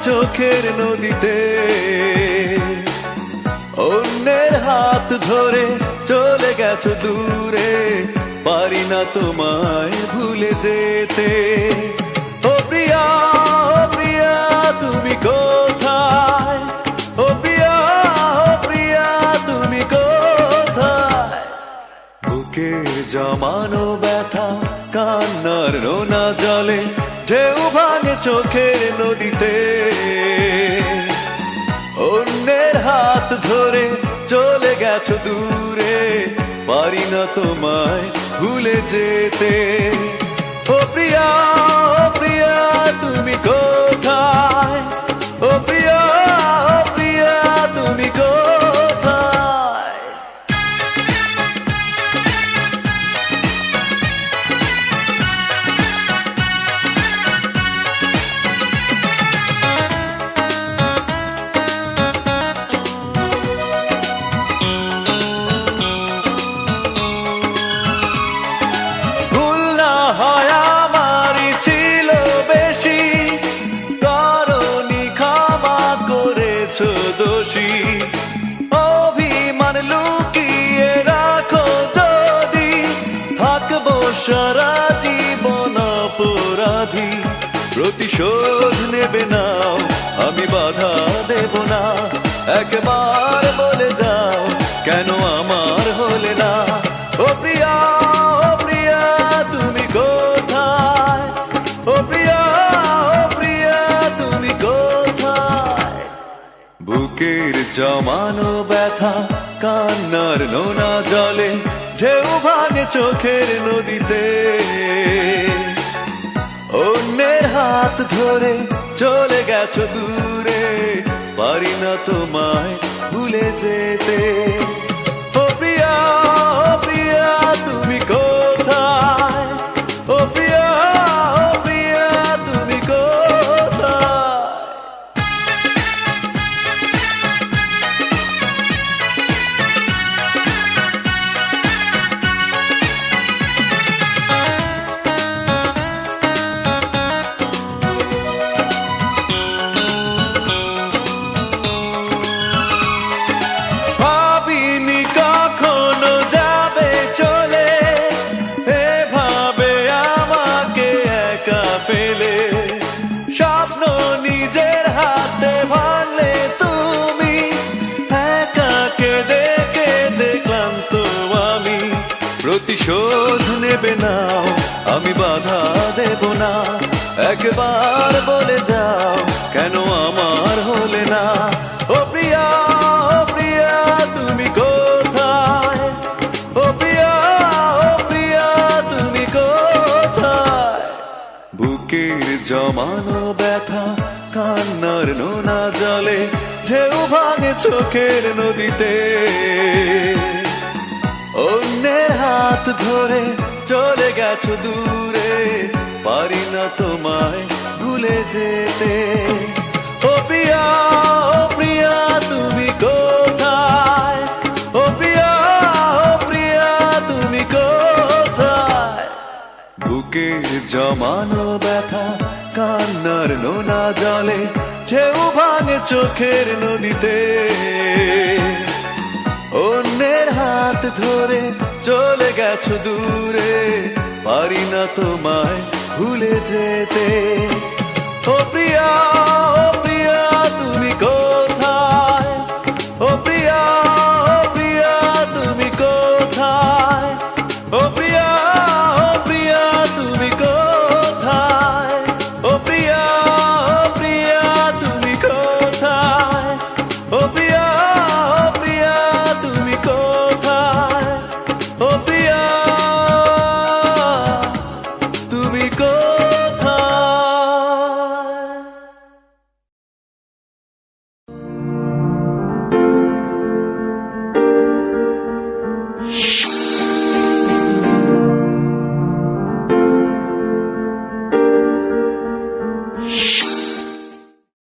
চোখের নদীতে। অন্যের হাত ধরে চলে গেছো দূরে, পারি না তোমায় ভুলে যেতে। ও প্রিয়া, ও প্রিয়া তুমি কোথায়? ও প্রিয়া, ও প্রিয়া তুমি কোথায়? বুকের জমানো ব্যথা কান্নার রোনা জলে, ঢেউ ভাঙে চোখের নদীতে। অন্যের হাত ধরে চলে গেছো দূরে, পারি না তোমায় ভুলে যেতে। ও প্রিয়া, ও প্রিয়া তুমি কোথায়? ও প্রিয়া, ও প্রিয়া তুমি কোথায়? দোষী অভিমান লুকিয়ে রাখো যদি, থাকবো সারা জীবন অপরাধী। প্রতিশোধ নেবে নাও, আমি বাধা দেব না। একবার বলে যাও, কেন আমার হলে না? ও প্রিয়া, ও প্রিয়া তুমি কোথায়? ও প্রিয়া, ও প্রিয়া তুমি কোথায়? বুকের জমানো ব্যথা কান্নার নোনা জলে, ঢেউ ভাঙে চোখের নদীতে। অন্যের হাত ধরে চলে গেছো দূরে, পারি না তোমায় ভুলে যেতে। ও প্রিয়া, ও প্রিয়া তুমি কোথায়? ও প্রিয়া, ও প্রিয়া তুমি কোথায়? স্বপ্ন নিজের হাতে ভাঙলে তুমি, একা কেঁদে কেঁদে ক্লান্ত আমি। প্রতিশোধ নেবে নাও, আমি বাধা দেব না। একবার বলে যাও, কেন আমার হলে না? ও প্রিয়া, ও প্রিয়া তুমি কোথায়? ও প্রিয়া, ও প্রিয়া তুমি কোথায়? বুকের জমানো ব্যথা কান্নার নোনা জলে, ঢেউ ভাঙে চোখের নদীতে। অন্যের হাত ধরে চলে গেছো দূরে, পারি না তোমায় ভুলে যেতে। ও প্রিয়া, ও প্রিয়া তুমি কোথায়? ও প্রিয়া, ও প্রিয়া তুমি কোথায়? বুকের জমানো ব্যথা কান্নার নোনা জলে, ঢেউ ভাঙে চোখের নদীতে। অন্যের হাত ধরে চলে গেছো দূরে, পারি না তোমায় ভুলে যেতে। ও প্রিয়া, ও প্রিয়া